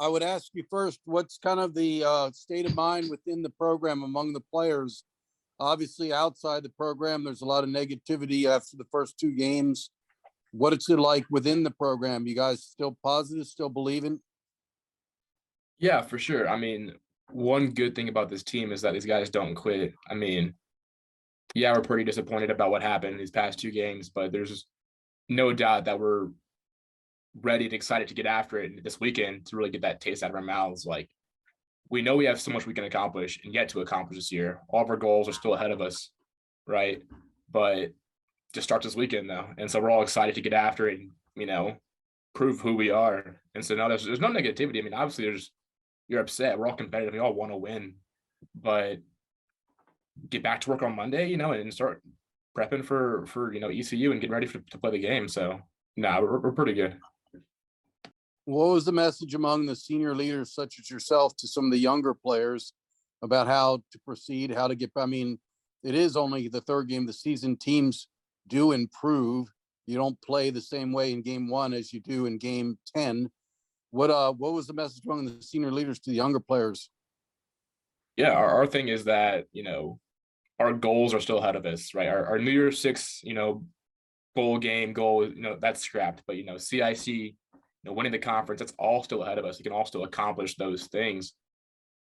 I would ask you first, what's kind of the state of mind within the program among the players? Obviously, outside the program, there's a lot of negativity after the first two games. What is it like within the program? You guys still positive, still believing? Yeah, for sure. I mean, one good thing about this team is that these guys don't quit. I mean, yeah, we're pretty disappointed about what happened in these past two games, but there's no doubt that we're ready and excited to get after it this weekend to really get that taste out of our mouths. Like, we know we have so much we can accomplish and get to accomplish this year. All of our goals are still ahead of us, right? But just start this weekend though, and so we're all excited to get after it and prove who we are. And so now there's no negativity. I mean, obviously you're upset. We're all competitive. We all want to win, but get back to work on Monday, and start prepping for ECU and getting ready to play the game. So we're pretty good. What was the message among the senior leaders, such as yourself, to some of the younger players about how to proceed, how to get? I mean, it is only the third game of the season. Teams do improve. You don't play the same way in game one as you do in game 10. What was the message among the senior leaders to the younger players? Yeah, our thing is that, our goals are still ahead of us, right? Our New Year's Six, bowl game goal, that's scrapped. But, CIC, winning the conference, that's all still ahead of us. We can all still accomplish those things.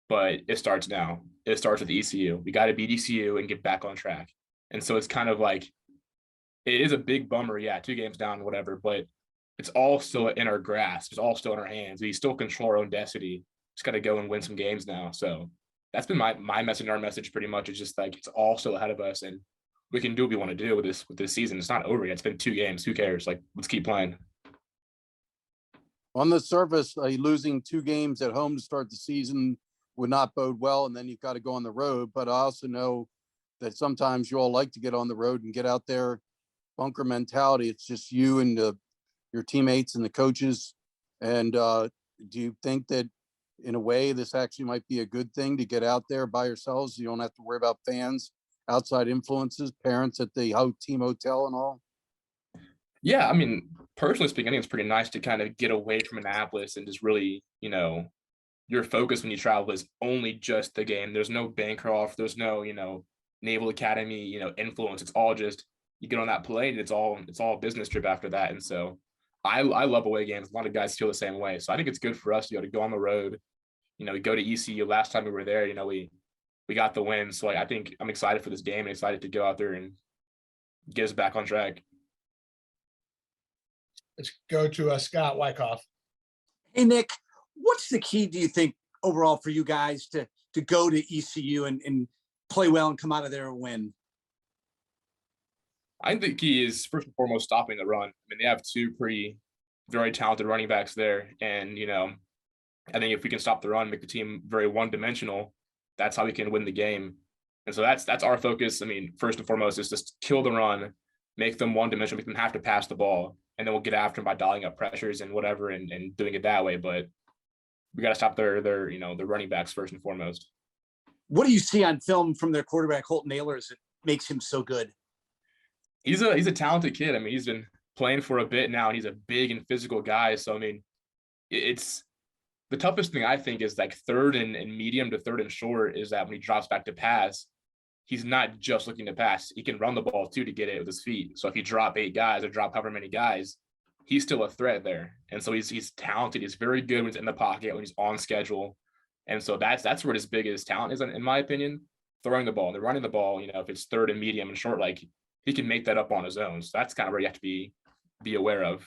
But it starts now. It starts with ECU. We got to beat ECU and get back on track. And so it's kind of like, it is a big bummer. Yeah, 2 games down, whatever, but it's all still in our grasp. It's all still in our hands. We still control our own destiny. Just got to go and win some games now. So that's been my message. Our message pretty much is just like, it's all still ahead of us, and we can do what we want to do with this season. It's not over yet. It's been 2 games. Who cares? Like, let's keep playing. On the surface, losing 2 games at home to start the season would not bode well, and then you've got to go on the road. But I also know that sometimes you all like to get on the road and get out there. Bunker mentality. It's just you and your teammates and the coaches. And do you think that in a way this actually might be a good thing to get out there by yourselves? You don't have to worry about fans, outside influences, parents at the team hotel and all. Yeah, I mean, personally speaking, I think it's pretty nice to kind of get away from Annapolis and just really, your focus when you travel is only just the game. There's no Bancroft, there's no, Naval Academy, influence. It's all just, you get on that plane, it's all a business trip after that. And so I love away games. A lot of guys feel the same way. So I think it's good for us to go on the road. We go to ECU. Last time we were there, we got the win. So I think I'm excited for this game and excited to go out there and get us back on track. Let's go to Scott Wyckoff. Hey, Nick, what's the key, do you think, overall for you guys to go to ECU and play well and come out of there and win? I think the key is, first and foremost, stopping the run. I mean, they have 2 very talented running backs there. And, I think if we can stop the run, make the team very one-dimensional, that's how we can win the game. And so that's our focus. I mean, first and foremost is just kill the run, make them one-dimensional, make them have to pass the ball, and then we'll get after them by dialing up pressures and whatever and doing it that way. But we got to stop their running backs first and foremost. What do you see on film from their quarterback, Holton Ahlers, that makes him so good? He's a talented kid. I mean, he's been playing for a bit now, and he's a big and physical guy. So, I mean, it's the toughest thing, I think, is like third and medium to third and short, is that when he drops back to pass, he's not just looking to pass. He can run the ball too to get it with his feet. So if you drop 8 guys or drop however many guys, he's still a threat there. And so he's talented. He's very good when he's in the pocket, when he's on schedule. And so that's where his biggest talent is, in my opinion, throwing the ball. And they're running the ball, if it's third and medium and short, like, he can make that up on his own. So that's kind of where you have to be aware of.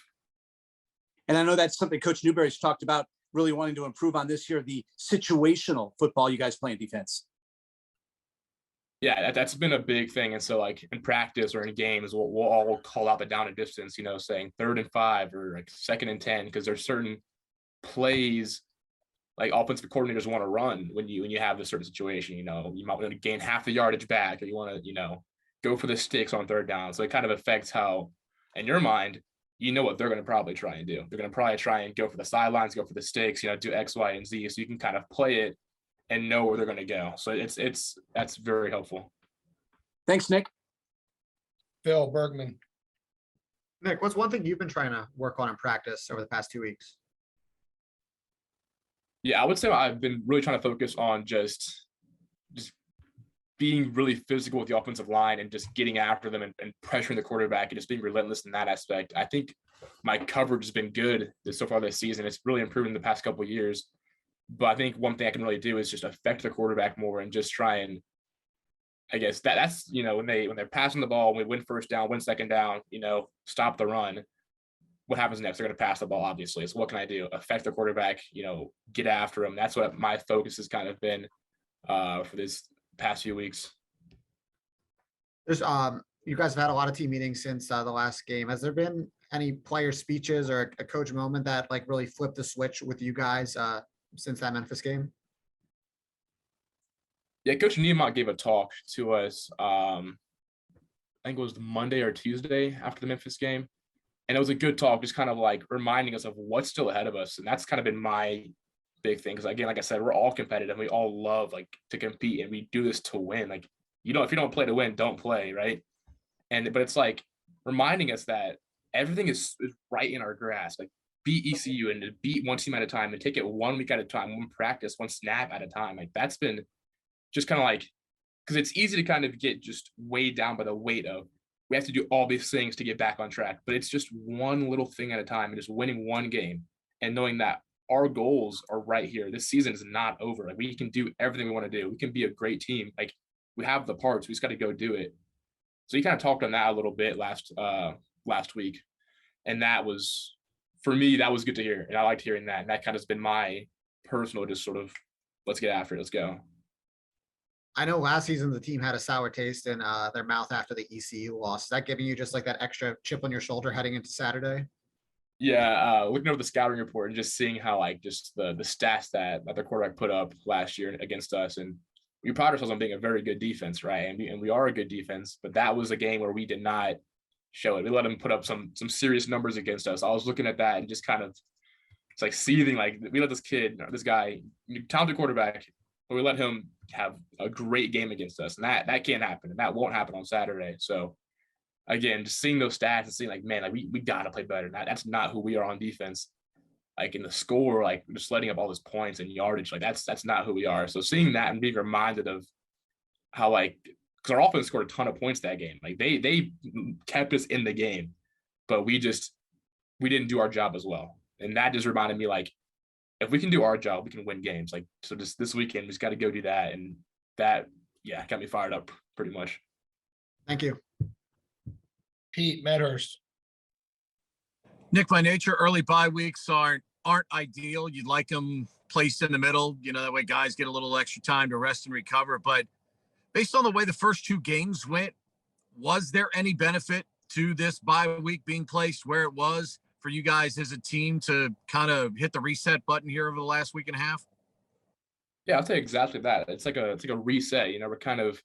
And I know that's something Coach Newberry's talked about, really wanting to improve on this year, the situational football you guys play in defense. Yeah, that's been a big thing. And so, like, in practice or in games, we'll all call out the down and distance, saying 3rd and 5 or like 2nd and 10, because there's certain plays like offensive coordinators want to run when you have a certain situation. You might want to gain half the yardage back, or you want to, go for the sticks on 3rd down. So it kind of affects how, in your mind, what they're going to probably try and do. They're going to probably try and go for the sidelines, go for the sticks, do X, Y, and Z. So you can kind of play it and know where they're going to go. So that's very helpful. Thanks, Nick. Phil Bergman. Nick, what's one thing you've been trying to work on in practice over the past 2 weeks? Yeah, I would say I've been really trying to focus on just being really physical with the offensive line and just getting after them and pressuring the quarterback and just being relentless in that aspect. I think my coverage has been good so far this season. It's really improved in the past couple of years. But I think one thing I can really do is just affect the quarterback more and just try and, I guess that's when they're passing the ball, when we win first down, win second down, stop the run. What happens next? They're going to pass the ball, obviously. So what can I do? Affect the quarterback, get after him. That's what my focus has kind of been for this past few weeks. There's you guys have had a lot of team meetings since the last game. Has there been any player speeches or a coach moment that like really flipped the switch with you guys since that Memphis game? Yeah, Coach Niemot gave a talk to us. I think it was Monday or Tuesday after the Memphis game. And it was a good talk, just kind of like reminding us of what's still ahead of us. And that's kind of been my big thing. Because again, like I said, we're all competitive. We all love like to compete, and we do this to win. Like, if you don't play to win, don't play, right? But it's like reminding us that everything is right in our grasp. Like, beat ECU and to beat one team at a time and take it 1 week at a time, one practice, one snap at a time. Like, that's been just kind of like, because it's easy to kind of get just weighed down by the weight of we have to do all these things to get back on track, but it's just one little thing at a time and just winning one game and knowing that our goals are right here. This season is not over. Like, we can do everything we want to do. We can be a great team. Like, we have the parts. We just got to go do it. So he kind of talked on that a little bit last week, and that was, for me, that was good to hear, and I liked hearing that. And that kind of has been my personal, just sort of, let's get after it. Let's go. I know last season the team had a sour taste in their mouth after the ECU loss. Is that giving you just like that extra chip on your shoulder heading into Saturday? Yeah, looking over the scouting report and just seeing how like just the stats that the quarterback put up last year against us, and we pride ourselves on being a very good defense, right? And we are a good defense, but that was a game where we did not show it. We let them put up some serious numbers against us. I was looking at that and just kind of, it's like seething. Like, we let this guy, talented quarterback, but we let him have a great game against us, and that can't happen, and that won't happen on Saturday. So again, just seeing those stats and seeing like, man, like we gotta play better. That's not who we are on defense. Like, in the score, like just letting up all those points and yardage, like that's not who we are. So seeing that and being reminded of how, like, because our offense scored a ton of points that game. Like, they kept us in the game, but we didn't do our job as well. And that just reminded me, like, if we can do our job, we can win games. Like, so just this weekend, we just got to go do that. And that, yeah, got me fired up pretty much. Thank you. Pete Medhurst. Nick, by nature, early bye weeks aren't ideal. You'd like them placed in the middle, that way guys get a little extra time to rest and recover. But based on the way the first two games went, was there any benefit to this bye week being placed where it was for you guys as a team to kind of hit the reset button here over the last week and a half? Yeah, I'll say exactly that. It's like a reset. We're kind of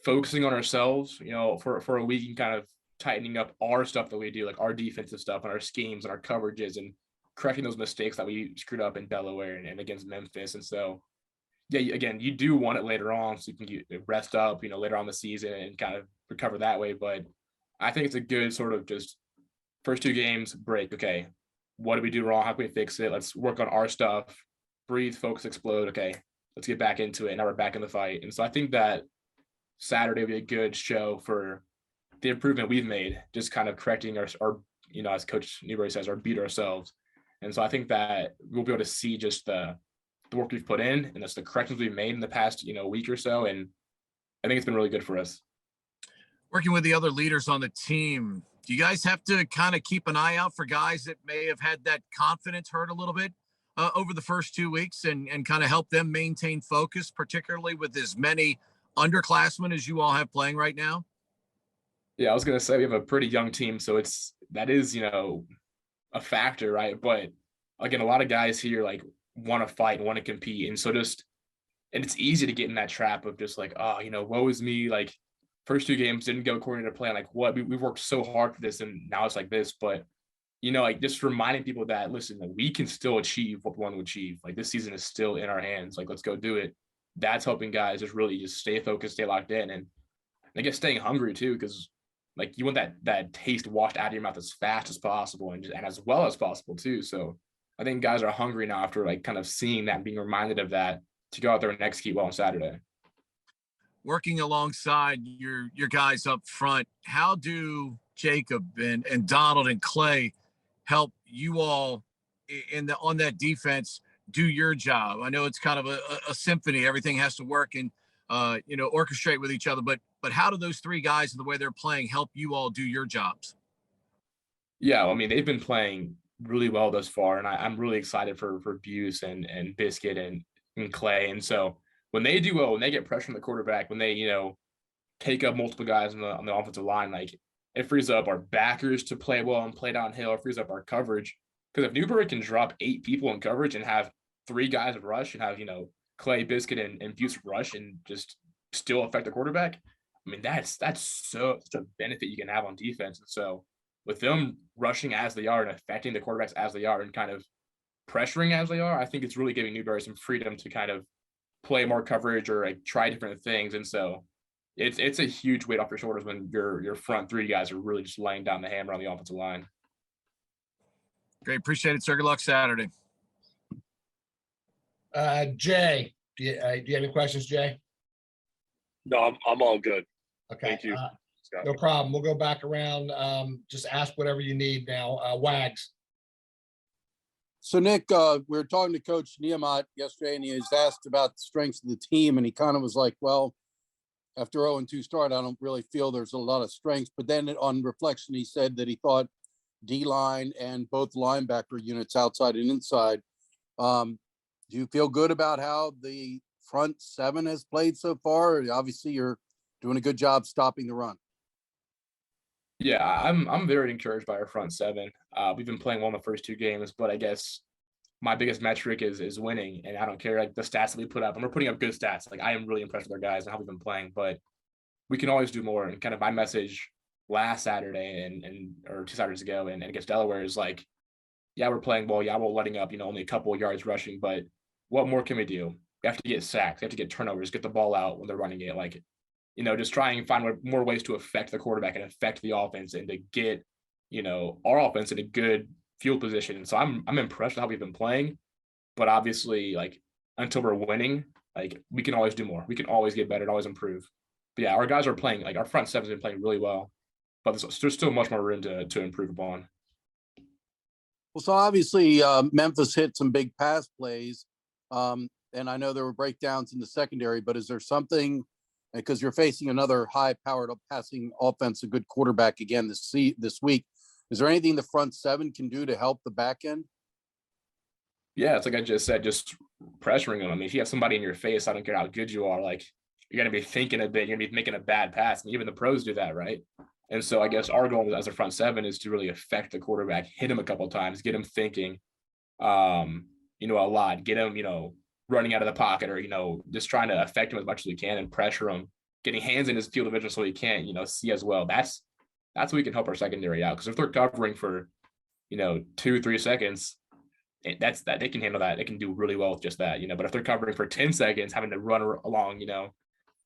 focusing on ourselves, for a week, and kind of tightening up our stuff that we do, like our defensive stuff and our schemes and our coverages, and correcting those mistakes that we screwed up in Delaware and against Memphis. And so, yeah, again, you do want it later on so you can rest up, later on in the season and kind of recover that way. But I think it's a good sort of just first two games break. Okay, what did we do wrong? How can we fix it? Let's work on our stuff, breathe, focus, explode. Okay, let's get back into it. Now we're back in the fight. And so I think that Saturday will be a good show for the improvement we've made, just kind of correcting our as Coach Newberry says, our beat ourselves. And so I think that we'll be able to see just the work we've put in, and that's the corrections we've made in the past, week or so. And I think it's been really good for us. Working with the other leaders on the team, do you guys have to kind of keep an eye out for guys that may have had that confidence hurt a little bit over the first 2 weeks and kind of help them maintain focus, particularly with as many underclassmen as you all have playing right now? Yeah, I was going to say we have a pretty young team, so that is a factor, right? But again, a lot of guys here like want to fight and want to compete. And so and it's easy to get in that trap of just like, oh, woe is me. Like, first two games didn't go according to plan. Like, what? We worked so hard for this, and now it's like this. But, like, just reminding people that, listen, like, we can still achieve what we want to achieve. Like, this season is still in our hands. Like, let's go do it. That's helping guys just really just stay focused, stay locked in. And I guess staying hungry too, because like you want that taste washed out of your mouth as fast as possible and as well as possible too. So I think guys are hungry now after like kind of seeing that and being reminded of that to go out there and execute well on Saturday. Working alongside your guys up front, how do Jacob and Donald and Clay help you all on that defense do your job? I know it's kind of a symphony. Everything has to work and orchestrate with each other. But how do those three guys and the way they're playing help you all do your jobs? Yeah, I mean, they've been playing really well thus far, and I'm really excited for Buse and Biscuit and Clay. And so when they do well, when they get pressure on the quarterback, when they take up multiple guys on the offensive line, like it frees up our backers to play well and play downhill. It frees up our coverage, because if Newberry can drop 8 people in coverage and have 3 guys rush and have Clay, Biscuit, and Buse rush and just still affect the quarterback, I mean that's such a benefit you can have on defense. And so with them rushing as they are and affecting the quarterbacks as they are and kind of pressuring as they are, I think it's really giving Newberry some freedom to kind of play more coverage or like try different things. And so it's a huge weight off your shoulders when your front 3 guys are really just laying down the hammer on the offensive line. Great. Appreciate it, sir. Good luck Saturday. Jay, do you have any questions, Jay? No, I'm all good. Okay. Thank you, Scott. No problem. We'll go back around. Just ask whatever you need now. Wags. So Nick, we were talking to Coach Niemat yesterday, and he was asked about the strengths of the team, and he kind of was like, well, after 0-2 start, I don't really feel there's a lot of strengths. But then on reflection, he said that he thought D-line and both linebacker units outside and inside. Do you feel good about how the front 7 has played so far? Obviously, you're doing a good job stopping the run. Yeah, I'm very encouraged by our front 7. We've been playing well in the first 2 games, but I guess my biggest metric is winning, and I don't care like the stats that we put up, and we're putting up good stats. Like I am really impressed with our guys and how we've been playing, but we can always do more. And kind of my message last Saturday or 2 Saturdays ago and against Delaware is like, yeah, we're playing well. Yeah, we're letting up, only a couple of yards rushing, but what more can we do? We have to get sacks. We have to get turnovers, get the ball out when they're running it. Like, just try and find more ways to affect the quarterback and affect the offense and to get, our offense in a good field position. And so I'm impressed with how we've been playing, but obviously like until we're winning, like we can always do more. We can always get better and always improve. But yeah, our guys are playing, like our front 7's been playing really well, but there's still much more room to improve upon. Well, so obviously Memphis hit some big pass plays. And I know there were breakdowns in the secondary, but is there something, because you're facing another high-powered passing offense, a good quarterback again this week, is there anything the front 7 can do to help the back end? Yeah, it's like I just said, just pressuring them. I mean, if you have somebody in your face, I don't care how good you are, like you're going to be thinking a bit, you're going to be making a bad pass, and even the pros do that, right? And so I guess our goal as a front 7 is to really affect the quarterback, hit him a couple of times, get him thinking, a lot, get him, running out of the pocket or, just trying to affect him as much as we can and pressure him, getting hands in his field of vision so he can't, see as well. That's what we can help our secondary out. Because if they're covering for, 2-3 seconds, that's that they can handle that. They can do really well with just that, but if they're covering for 10 seconds, having to run along,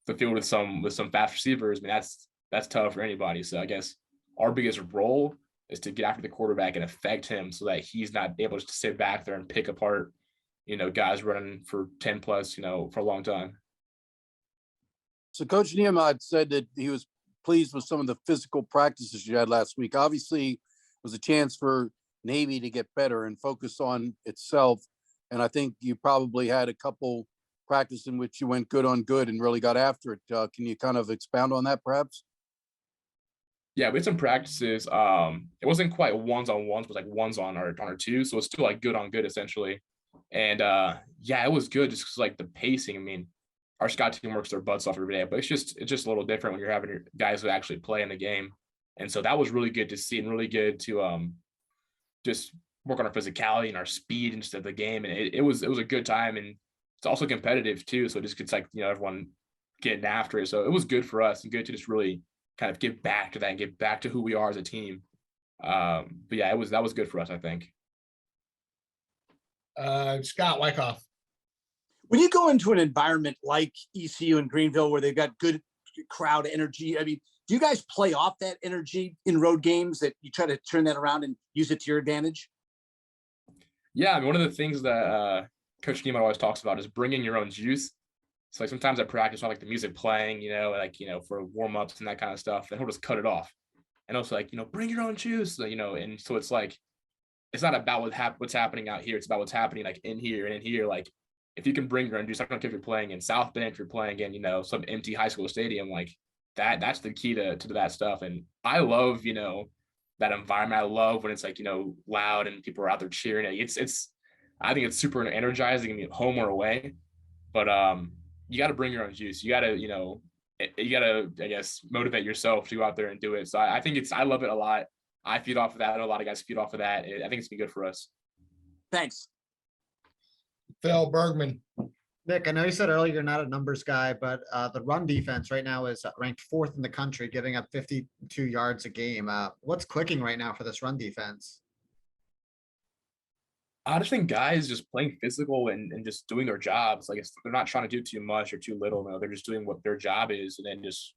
the field with some fast receivers, I mean, that's tough for anybody. So I guess our biggest role is to get after the quarterback and affect him so that he's not able to sit back there and pick apart, guys running for 10 plus, for a long time. So Coach Niemat said that he was pleased with some of the physical practices you had last week. Obviously, it was a chance for Navy to get better and focus on itself. And I think you probably had a couple practice in which you went good on good and really got after it. Can you kind of expound on that perhaps? Yeah, we had some practices. It wasn't quite ones-on-ones, but like ones on our 2. So it's still like good on good essentially. And yeah, it was good just because like the pacing. I mean, our Scott team works their butts off every day, but it's just a little different when you're having your guys who actually play in the game. And so that was really good to see and really good to just work on our physicality and our speed and just of the game. And it was a good time, and it's also competitive too. So it just gets like, everyone getting after it. So it was good for us and good to just really kind of get back to that and get back to who we are as a team. But yeah, that was good for us, I think. Scott Wyckoff. When you go into an environment like ECU and Greenville where they've got good crowd energy, I mean, do you guys play off that energy in road games, that you try to turn that around and use it to your advantage? Yeah, I mean, one of the things that Coach Neiman always talks about is bringing your own juice. So like sometimes at practice, I like the music playing, like for warm ups and that kind of stuff. Then he'll just cut it off, and also like bring your own juice, And so it's like it's not about what's happening out here. It's about what's happening like in here and in here. Like if you can bring your own juice, I don't care if you're playing in South Bend, if you're playing in some empty high school stadium, like that's the key to that stuff. And I love that environment. I love when it's like loud and people are out there cheering. It's I think it's super energizing. I mean, home or away, but you got to bring your own juice. You got to I guess motivate yourself to go out there and do it. So I think I love it a lot. I feed off of that. I know a lot of guys feed off of that. I think it's been good for us. Thanks. Phil Bergman. Nick, I know you said earlier you're not a numbers guy, but the run defense right now is ranked 4th in the country, giving up 52 yards a game. What's clicking right now for this run defense? I just think guys just playing physical and just doing their jobs. Like they're not trying to do too much or too little. No, they're just doing what their job is, and then just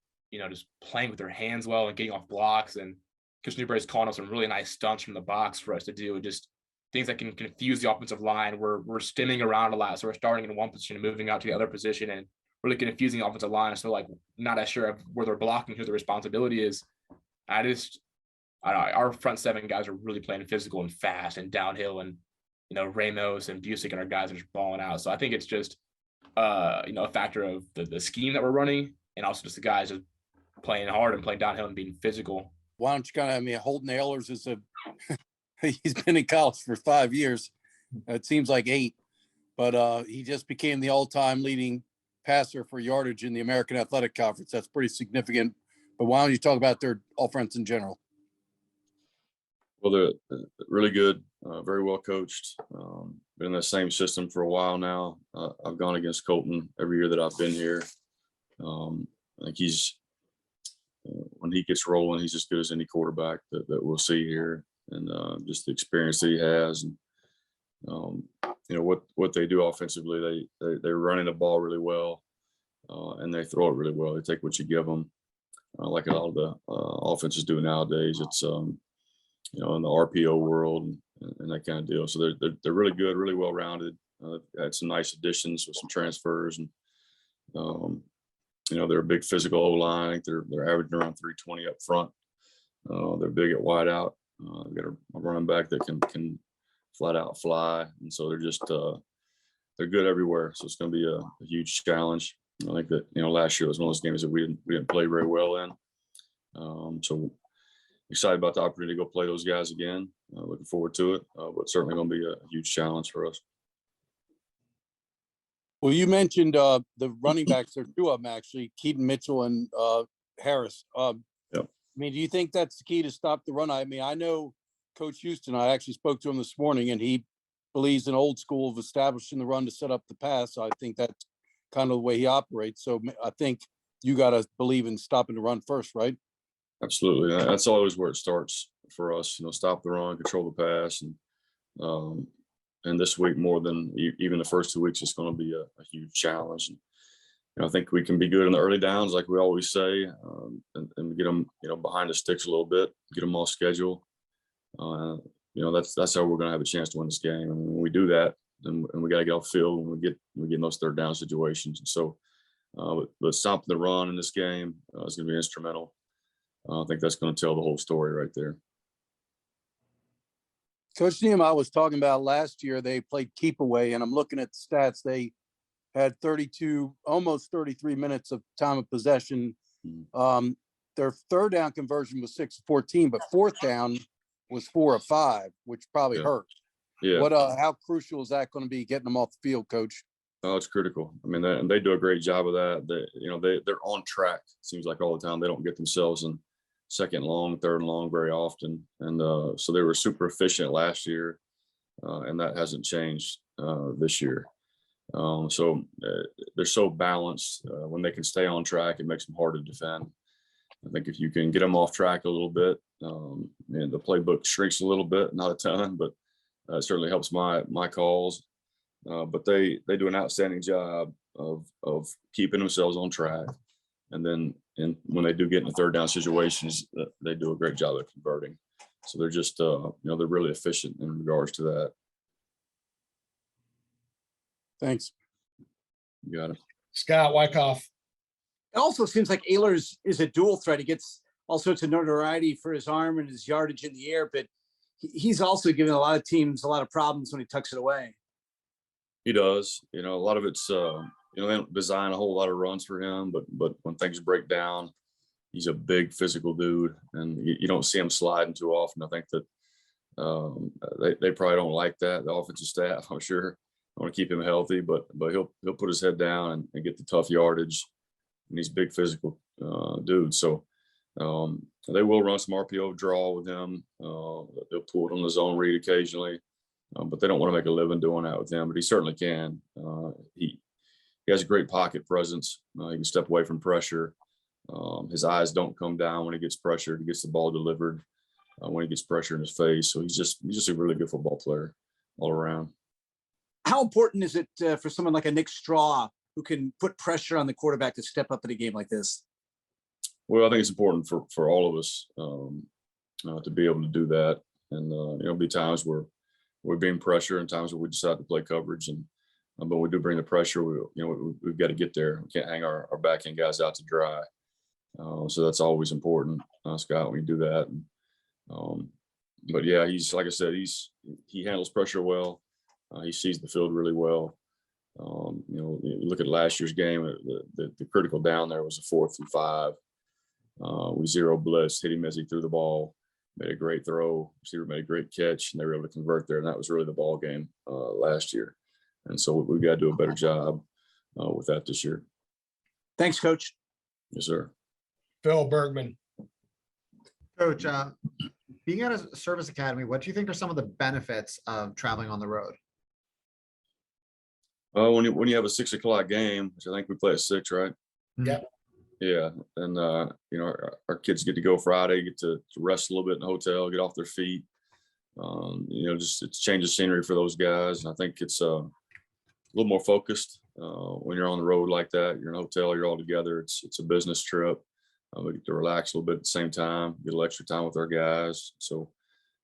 just playing with their hands well and getting off blocks. And Coach Newberry's calling us some really nice stunts from the box for us to do. Just things that can confuse the offensive line. We're stemming around a lot, so we're starting in one position and moving out to the other position, and really confusing the offensive line. So like not as sure of where they're blocking, who the responsibility is. I don't know, our front 7 guys are really playing physical and fast and downhill, and Ramos and Busick and our guys are just balling out. So I think it's just a factor of the scheme that we're running, and also just the guys just playing hard and playing downhill and being physical. Why don't you Holton Ahlers is he's been in college for 5 years. It seems like 8, but he just became the all-time leading passer for yardage in the American Athletic Conference. That's pretty significant. But why don't you talk about their offense in general? Well, they're really good, very well coached. Been in the same system for a while now. I've gone against Colton every year that I've been here. I think he's when he gets rolling, he's as good as any quarterback that we'll see here, and just the experience that he has, and what they do offensively. They're running the ball really well, and they throw it really well. They take what you give them, like a lot of the offenses do nowadays. It's in the RPO world and that kind of deal. So they're really good, really well rounded. Had some nice additions with some transfers, and they're a big physical O-line. I think they're averaging around 320 up front. They're big at wide out. They've got a running back that can flat out fly, and so they're good everywhere. So it's going to be a huge challenge. I think that last year was one of those games that we didn't play very well in. So excited about the opportunity to go play those guys again. Looking forward to it, but certainly going to be a huge challenge for us. Well, you mentioned the running backs. There are 2 of them actually, Keaton Mitchell and Harris. Yep. I mean, do you think that's the key to stop the run? I mean, I know Coach Houston. I actually spoke to him this morning, and he believes in old school of establishing the run to set up the pass. I think that's kind of the way he operates. So I think you got to believe in stopping the run first, right? Absolutely. That's always where it starts for us. Stop the run, control the pass, and this week more than even the first 2 weeks, it's going to be a huge challenge. And I think we can be good in the early downs, like we always say, and get them, behind the sticks a little bit, get them off schedule. That's how we're going to have a chance to win this game. And when we do that, then we got to get off field when we get in those 3rd down situations. And so, but stopping the run in this game is going to be instrumental. I think that's going to tell the whole story right there. Coach Niem, I was talking about last year, they played keep away, and I'm looking at the stats. They had 32, almost 33 minutes of time of possession. Their 3rd down conversion was 6 of 14, but 4th down was 4 of 5, which probably hurt. Yeah. How crucial is that going to be getting them off the field, Coach? Oh, it's critical. I mean, they do a great job of that. They're on track. It seems like all the time. They don't get themselves in 2nd and long, 3rd and long very often. And so they were super efficient last year, and that hasn't changed this year. So they're so balanced. When they can stay on track, it makes them hard to defend. I think if you can get them off track a little bit, and the playbook shrinks a little bit, not a ton, but it certainly helps my calls. But they do an outstanding job of keeping themselves on track. And then when they do get into 3rd down situations, they do a great job of converting. So they're just, they're really efficient in regards to that. Thanks. You got it. Scott Wyckoff. It also seems like Ehlers is a dual threat. He gets all sorts of notoriety for his arm and his yardage in the air, but he's also given a lot of teams a lot of problems when he tucks it away. He does. A lot of it's they don't design a whole lot of runs for him, but when things break down, he's a big physical dude, and you don't see him sliding too often. I think that they probably don't like that, the offensive staff. I'm sure I want to keep him healthy, but he'll put his head down and get the tough yardage, and he's a big physical dude. So they will run some RPO draw with him. They'll pull it on the zone read occasionally, but they don't want to make a living doing that with him. But he certainly can. He has a great pocket presence. He can step away from pressure. His eyes don't come down when he gets pressured. He gets the ball delivered when he gets pressure in his face. So he's just a really good football player all around. How important is it for someone like a Nick Straw who can put pressure on the quarterback to step up in a game like this? Well, I think it's important for all of us to be able to do that. And there'll be times where we're being pressured and times where we decide to play coverage. And but we do bring the pressure. We've got to get there. We can't hang our back end guys out to dry. So that's always important, Scott, when you do that. But yeah, he's, like I said, he handles pressure well. He sees the field really well. You look at last year's game, the critical down there was a 4th and 5. We zero blitz, hit him as he threw the ball, made a great throw, receiver made a great catch, and they were able to convert there. And that was really the ball game last year. And so we've got to do a better job with that this year. Thanks, Coach. Yes, sir. Phil Bergman. Coach, being at a service academy, what do you think are some of the benefits of traveling on the road? When you have a 6 o'clock game, which I think we play at 6, right? Yeah. Yeah, and our kids get to go Friday, get to rest a little bit in the hotel, get off their feet. Just it's change of scenery for those guys, and I think it's a little more focused when you're on the road like that. You're in a hotel, you're all together. It's a business trip. We get to relax a little bit at the same time, get a little extra time with our guys. So,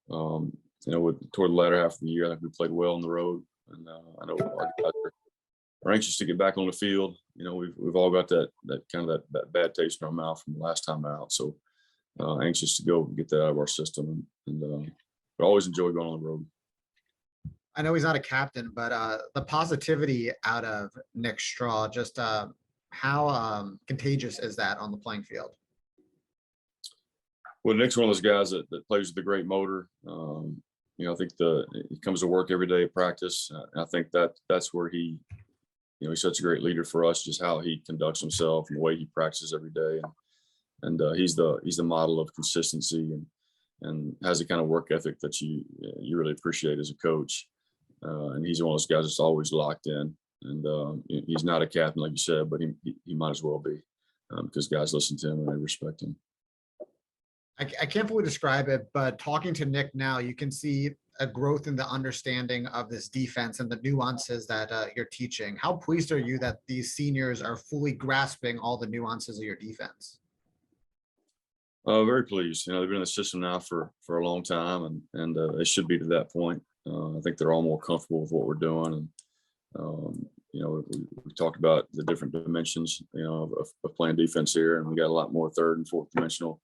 toward the latter half of the year, I think we played well on the road, and I know our guys are anxious to get back on the field. We've all got that kind of that bad taste in our mouth from the last time out. So anxious to go get that out of our system, and we always enjoy going on the road. I know he's not a captain, but the positivity out of Nick Straw, just how contagious is that on the playing field? Well, Nick's one of those guys that plays with a great motor. I think he comes to work every day at practice. And I think that's where he's such a great leader for us, just how he conducts himself and the way he practices every day. And he's the model of consistency and has the kind of work ethic that you really appreciate as a coach. And he's one of those guys that's always locked in. And he's not a captain, like you said, but he might as well be because guys listen to him and they respect him. I can't fully describe it, but talking to Nick now, you can see a growth in the understanding of this defense and the nuances that you're teaching. How pleased are you that these seniors are fully grasping all the nuances of your defense? Very pleased. They've been in the system now for a long time, and they should be to that point. I think they're all more comfortable with what we're doing. And, we talked about the different dimensions, of playing defense here, and we got a lot more 3rd and 4th dimensional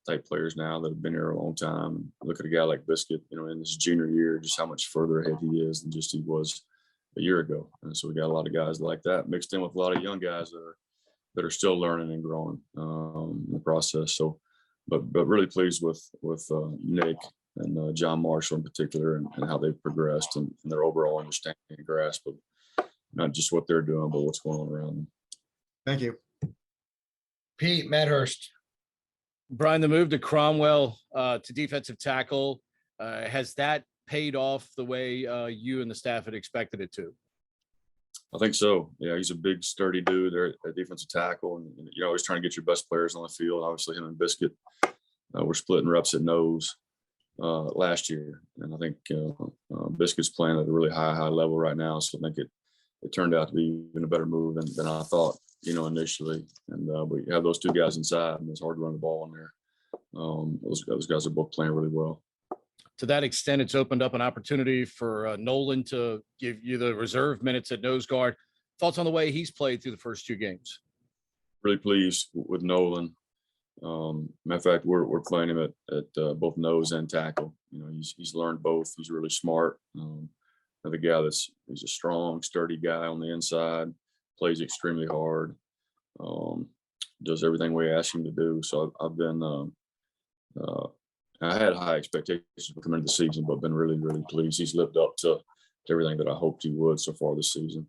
type players now that have been here a long time. And look at a guy like Biscuit, in his junior year, just how much further ahead he is than just he was a year ago. And so we got a lot of guys like that mixed in with a lot of young guys that are still learning and growing in the process. So, but really pleased with Nick and John Marshall in particular, and how they've progressed and their overall understanding and grasp of not just what they're doing, but what's going on around them. Thank you. Pete Medhurst. Brian, the move to Cromwell to defensive tackle, has that paid off the way you and the staff had expected it to? I think so. Yeah, he's a big, sturdy dude there at defensive tackle, and you're always trying to get your best players on the field. Obviously, him and Biscuit were splitting reps at nose last year, and I think Biscuit's playing at a really high level right now. So I think it turned out to be even a better move than I thought, initially. And we have those 2 guys inside, and it's hard to run the ball in there. Those guys are both playing really well. to that extent, it's opened up an opportunity for Nolan to give you the reserve minutes at nose guard. Thoughts on the way he's played through the first 2 games? Really pleased with Nolan. Matter of fact, we're playing him at both nose and tackle. You know, he's learned both. He's really smart. Another guy he's a strong, sturdy guy on the inside, plays extremely hard, does everything we ask him to do. So I've been, I had high expectations for coming into the season, but been really, really pleased. He's lived up to everything that I hoped he would so far this season.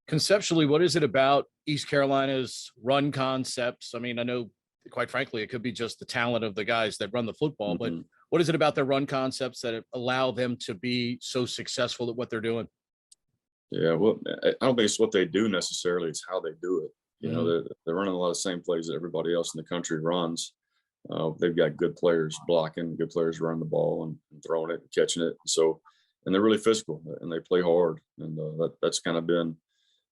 Conceptually, what is it about East Carolina's run concepts? I mean, I know, quite frankly, it could be just the talent of the guys that run the football, but what is it about their run concepts that allow them to be so successful at what they're doing? Yeah, well, I don't think it's what they do necessarily. It's how they do it. You know, they're running a lot of the same plays that everybody else in the country runs. They've got good players blocking, good players running the ball and throwing it and catching it. And they're really physical and they play hard. And that's kind of been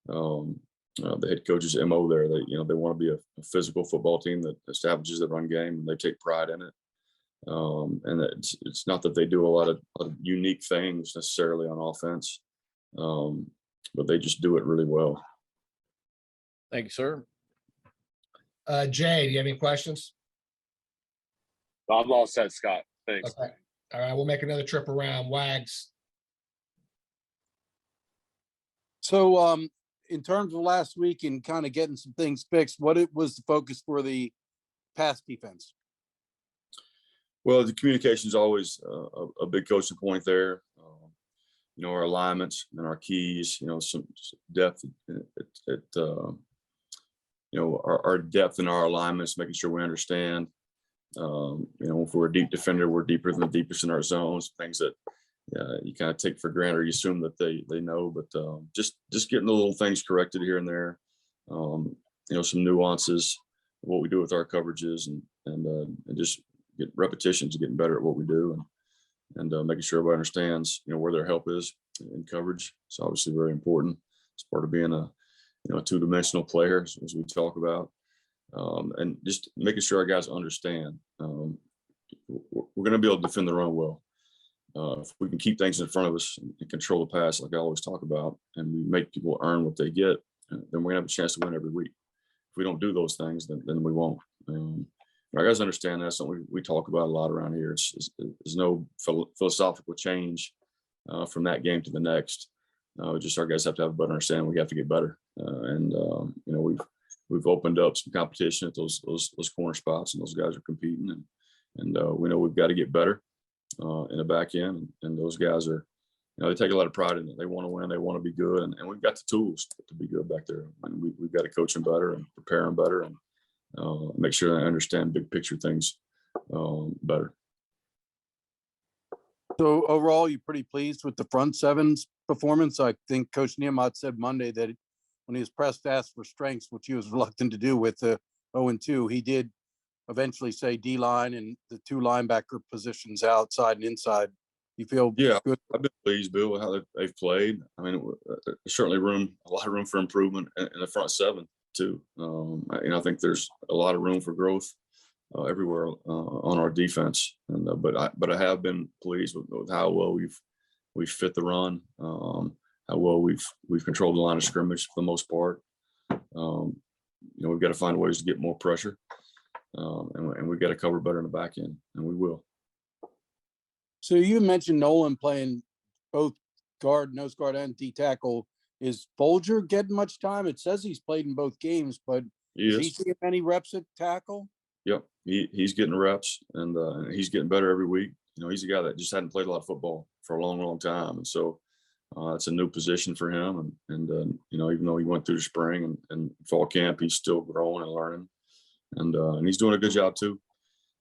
the head coach's MO there. They want to be a physical football team that establishes the run game, and they take pride in it. And it's not that they do a lot of unique things necessarily on offense, but they just do it really well. Thank you, sir. Jay, do you have any questions? I'm all set, Scott. Thanks. Okay. All right, we'll make another trip around. Wags. So in terms of last week and kind of getting some things fixed, what was the focus for the pass defense? Well, the communication is always a big coaching point there. Our alignments and our keys, some depth our depth in our alignments, making sure we understand. If we're a deep defender, we're deeper than the deepest in our zones, things that you kind of take for granted or you assume that they know, but just getting the little things corrected here and there. Some nuances of what we do with our coverages and just get repetitions, getting better at what we do and making sure everybody understands, where their help is in coverage. It's obviously very important. It's part of being a two-dimensional player, as we talk about, and just making sure our guys understand. We're going to be able to defend the run well. If we can keep things in front of us and control the pass, like I always talk about, and we make people earn what they get, then we're going to have a chance to win every week. If we don't do those things, then we won't. Our guys understand that's something we talk about a lot around here. There's no philosophical change from that game to the next. Just our guys have to have a better understanding. We have to get better, we've opened up some competition at those corner spots, and those guys are competing, and we know we've got to get better in the back end, and those guys are, they take a lot of pride in it. They want to win, they want to be good, and we've got the tools to be good back there. And we've got to coach them better and prepare them better and make sure they understand big picture things better. So overall, you're pretty pleased with the front seven's performance. I think Coach Niemot said Monday that when he was pressed to ask for strengths, which he was reluctant to do with the 0-2, he did eventually say D-line and the 2 linebacker positions outside and inside. You feel good? I've been pleased, Bill, with how they've played. I mean, there's certainly a lot of room for improvement in the front 7 too. I think there's a lot of room for growth everywhere on our defense, and but I have been pleased with how well we've fit the run, how well we've controlled the line of scrimmage for the most part. We've got to find ways to get more pressure, and we've got to cover better in the back end, and we will. So you mentioned Nolan playing both guard, nose guard, and D tackle. Is Folger getting much time? It says he's played in both games, but is he seeing any reps at tackle? Yep, he's getting reps, and he's getting better every week. He's a guy that just hadn't played a lot of football for a long, long time, and so it's a new position for him. And even though he went through the spring and fall camp, he's still growing and learning, and he's doing a good job too.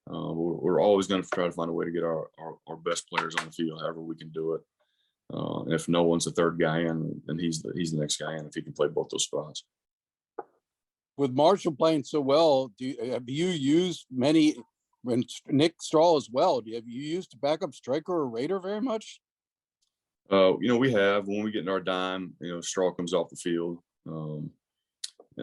We're always going to try to find a way to get our best players on the field, however we can do it. If no one's the third guy in, then he's the next guy in if he can play both those spots. With Marshall playing so well, have you used many, when Nick Strahl as well, have you used a backup striker or Raider very much? We have. When we get in our dime, Strahl comes off the field, and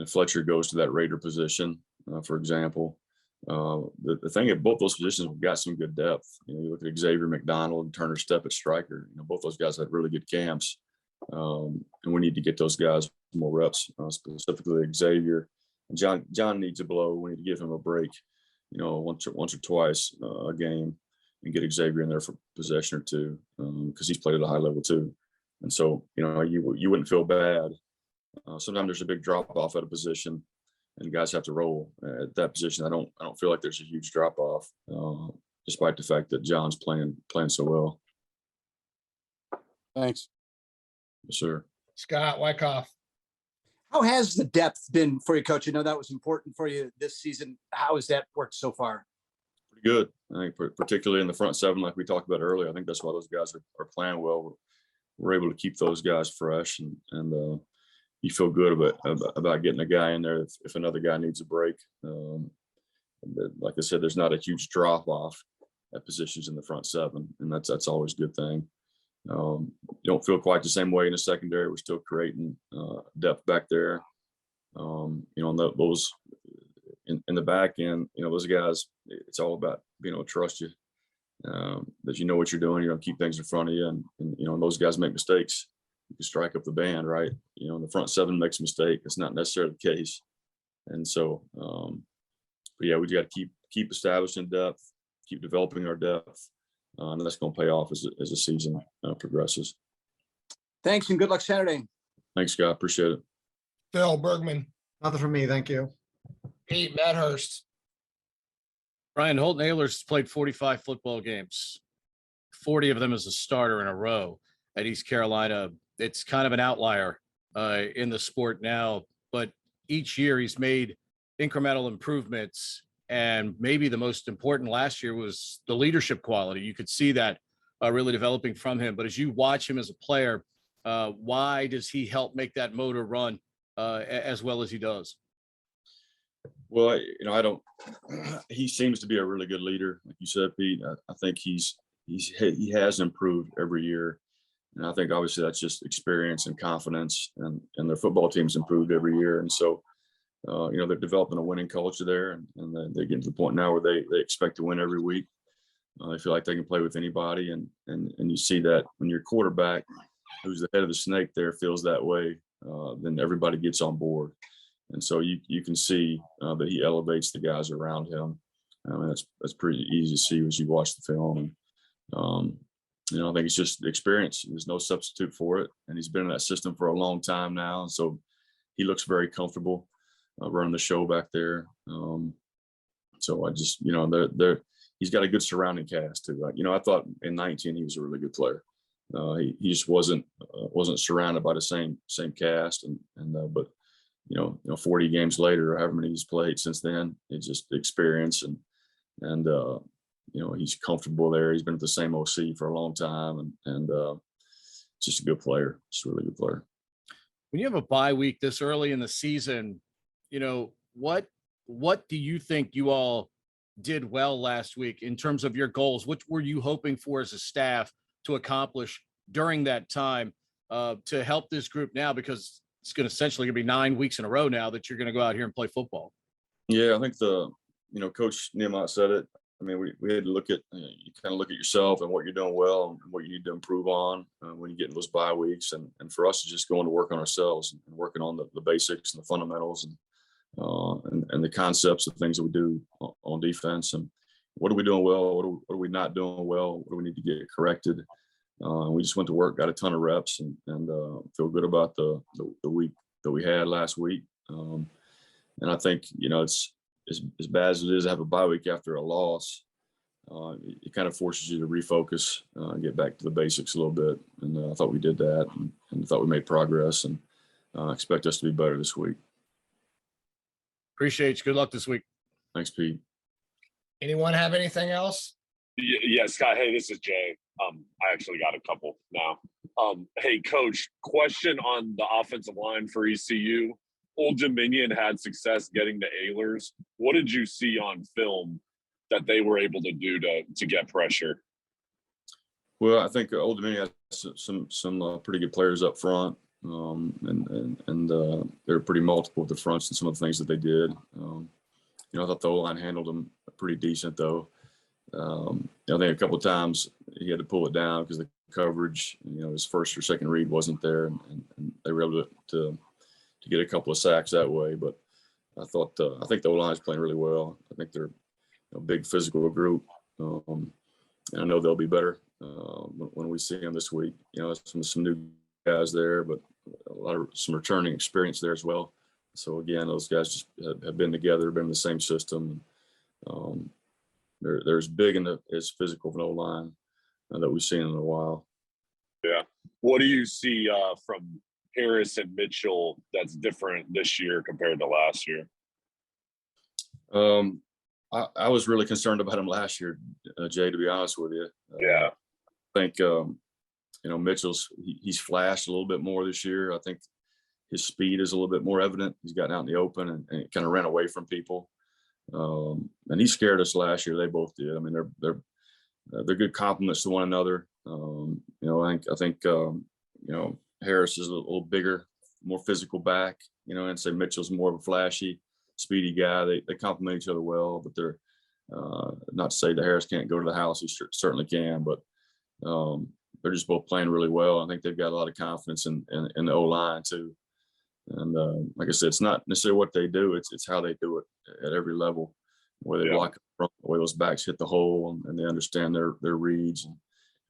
Fletcher goes to that Raider position, for example. The thing at both those positions, we've got some good depth. You look at Xavier McDonald and Turner Step at striker. Both those guys had really good camps, and we need to get those guys more reps. Specifically, Xavier and John needs a blow. We need to give him a break, once or twice a game, and get Xavier in there for possession or two, because he's played at a high level too. And so, you wouldn't feel bad. Sometimes there's a big drop off at a position, and guys have to roll at that position. I don't feel like there's a huge drop off, despite the fact that John's playing so well. Thanks. Yes, sir. Scott Wyckoff. How has the depth been for you, Coach? I know that was important for you this season. How has that worked so far? Pretty good. I think particularly in the front seven, like we talked about earlier. I think that's why those guys are playing well. We're able to keep those guys fresh, and you feel good about getting a guy in there if another guy needs a break. Like I said, there's not a huge drop off at positions in the front seven, and that's always a good thing. You don't feel quite the same way in the secondary. We're still creating depth back there. Those in the back end, those guys, it's all about being able to trust you, that you know what you're doing. You're gonna keep things in front of you, and those guys make mistakes. You can strike up the band, right? The front seven makes a mistake. It's not necessarily the case, and so, but yeah, we got to keep establishing depth, keep developing our depth. And that's going to pay off as the season progresses. Thanks and good luck Saturday. Thanks, Scott. Appreciate it. Phil Bergman. Nothing from me. Thank you. Pete Medhurst. Brian Holton Ahlers played 45 football games, 40 of them as a starter in a row at East Carolina. It's kind of an outlier in the sport now, but each year he's made incremental improvements. And maybe the most important last year was the leadership quality. You could see that really developing from him. But as you watch him as a player, why does he help make that motor run as well as he does? Well, he seems to be a really good leader. Like you said, Pete, I think he has improved every year. And I think obviously that's just experience and confidence, and their football team's improved every year. And so, they're developing a winning culture there, and they're getting to the point now where they expect to win every week. They feel like they can play with anybody, and you see that when your quarterback, who's the head of the snake there, feels that way, then everybody gets on board. And so you can see that he elevates the guys around him. I mean, that's pretty easy to see as you watch the film. And I think it's just the experience. There's no substitute for it, and he's been in that system for a long time now, and so he looks very comfortable running the show back there. So I just, he's got a good surrounding cast too. I thought in 19 he was a really good player. He just wasn't surrounded by the same cast, but 40 games later, or however many he's played since then, it's just experience, and he's comfortable there. He's been at the same OC for a long time, and just a good player. Just a really good player. When you have a bye week this early in the season, what do you think you all did well last week in terms of your goals? What were you hoping for as a staff to accomplish during that time to help this group now? Because it's going to essentially be 9 weeks in a row now that you're going to go out here and play football. Yeah, I think Coach Nehemiah said it. I mean, we had to look at, you kind of look at yourself and what you're doing well and what you need to improve on when you get in those bye weeks. And for us, it's just going to work on ourselves and working on the basics and the fundamentals and the concepts of things that we do on defense. And what are we doing well? What are we not doing well? What do we need to get corrected? We just went to work, got a ton of reps, and feel good about the week that we had last week. And I think, it's as bad as it is to have a bye week after a loss. It kind of forces you to refocus and get back to the basics a little bit. And I thought we did that, and thought we made progress, and expect us to be better this week. Appreciate you. Good luck this week. Thanks, Pete. Anyone have anything else? Yeah, Scott. Hey, this is Jay. I actually got a couple now. Hey, Coach, question on the offensive line for ECU. Old Dominion had success getting to Ahlers. What did you see on film that they were able to do to get pressure? Well, I think Old Dominion has some pretty good players up front, and they're pretty multiple with the fronts and some of the things that they did. I thought the O-line handled them pretty decent though. I think a couple of times he had to pull it down because the coverage, his first or second read wasn't there, and they were able to get a couple of sacks that way. But I think the O-line is playing really well. I think they're a big physical group, and I know they'll be better when we see them this week. Some new guys there, but some returning experience there as well. So again, those guys just have been together, been in the same system. They're as big and as physical of an O-line that we've seen in a while. Yeah. What do you see from Harris and Mitchell that's different this year compared to last year? I was really concerned about him last year, Jay, to be honest with you. Yeah. I think, Mitchell's, he's flashed a little bit more this year. I think his speed is a little bit more evident. He's gotten out in the open and kind of ran away from people. And he scared us last year. They both did. I mean, they're good compliments to one another. I think Harris is a little bigger, more physical back, and say Mitchell's more of a flashy, speedy guy. They complement each other well, but they're not to say that Harris can't go to the house. He certainly can, but they're just both playing really well. I think they've got a lot of confidence in the O-line too. And like I said, it's not necessarily what they do; it's how they do it at every level, where they block, the way those backs hit the hole, and they understand their reads and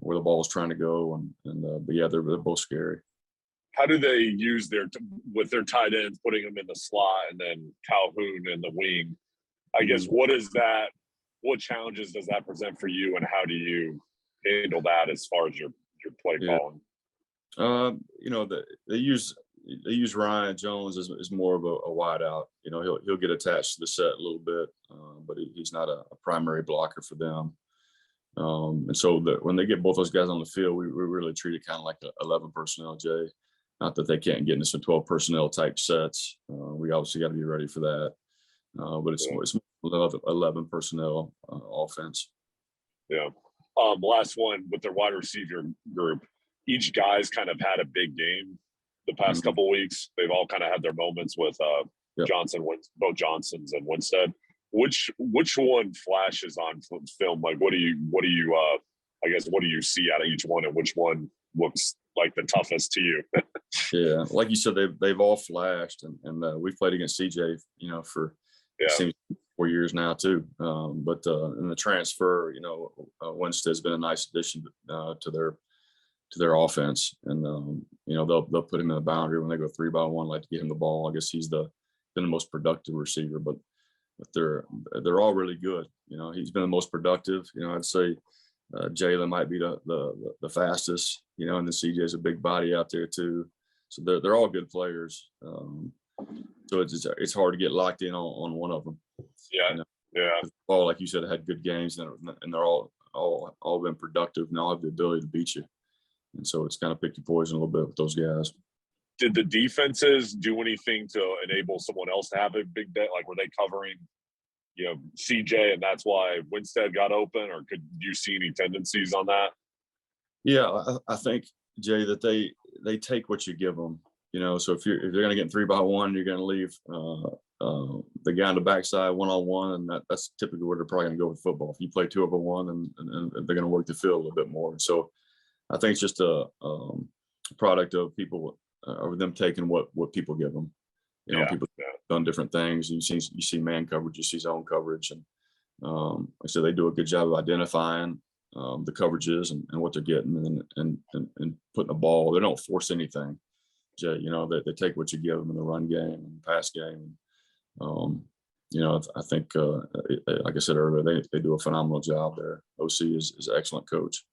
where the ball is trying to go. But yeah, they're both scary. How do they use with their tight ends, putting them in the slot and then Calhoun in the wing? I guess what challenges does that present for you, and how do you handle that as far as your play calling? They use Ryan Jones as more of a wide out. He'll get attached to the set a little bit, but he's not a primary blocker for them. And so when they get both those guys on the field, we really treat it kind of like 11 personnel, Jay. Not that they can't get into some 12 personnel type sets. We obviously got to be ready for that. But it's 11 personnel offense. Yeah. Last one with their wide receiver group. Each guy's kind of had a big game the past couple of weeks. They've all kind of had their moments with Johnson, both Johnsons and Winstead. Which one flashes on film? Like, what do you see out of each one, and which one looks like the toughest to you? Yeah, like you said, they've all flashed, and we've played against CJ, for it seems 4 years now too. But in the transfer, Winstead's been a nice addition to their offense, and they'll put him in the boundary when they go 3-by-1, like to get him the ball. I guess he's been the most productive receiver, but they're all really good. He's been the most productive. I'd say Jalen might be the fastest. And then CJ's a big body out there too. So they're all good players. So it's hard to get locked in on one of them. Yeah, yeah. All, like you said, had good games, and they're all been productive, and all have the ability to beat you. And so it's kind of pick your poison a little bit with those guys. Did the defenses do anything to enable someone else to have a big day? Like, were they covering, CJ, and that's why Winstead got open, or could you see any tendencies on that? Yeah, I think, Jay, that they take what you give them. So if they're going to get 3-by-1, you're going to leave the guy on the backside 1-on-1, and that's typically where they're probably going to go with football. If you play 2-over-1, and they're going to work the field a little bit more. And so I think it's just a product of people, of them taking what people give them. People have done different things. You see man coverage, you see zone coverage, and like I said, they do a good job of identifying the coverages and what they're getting, and putting the ball. They don't force anything. Jay, they take what you give them in the run game and pass game. I think, like I said earlier, they do a phenomenal job there. OC is an excellent coach.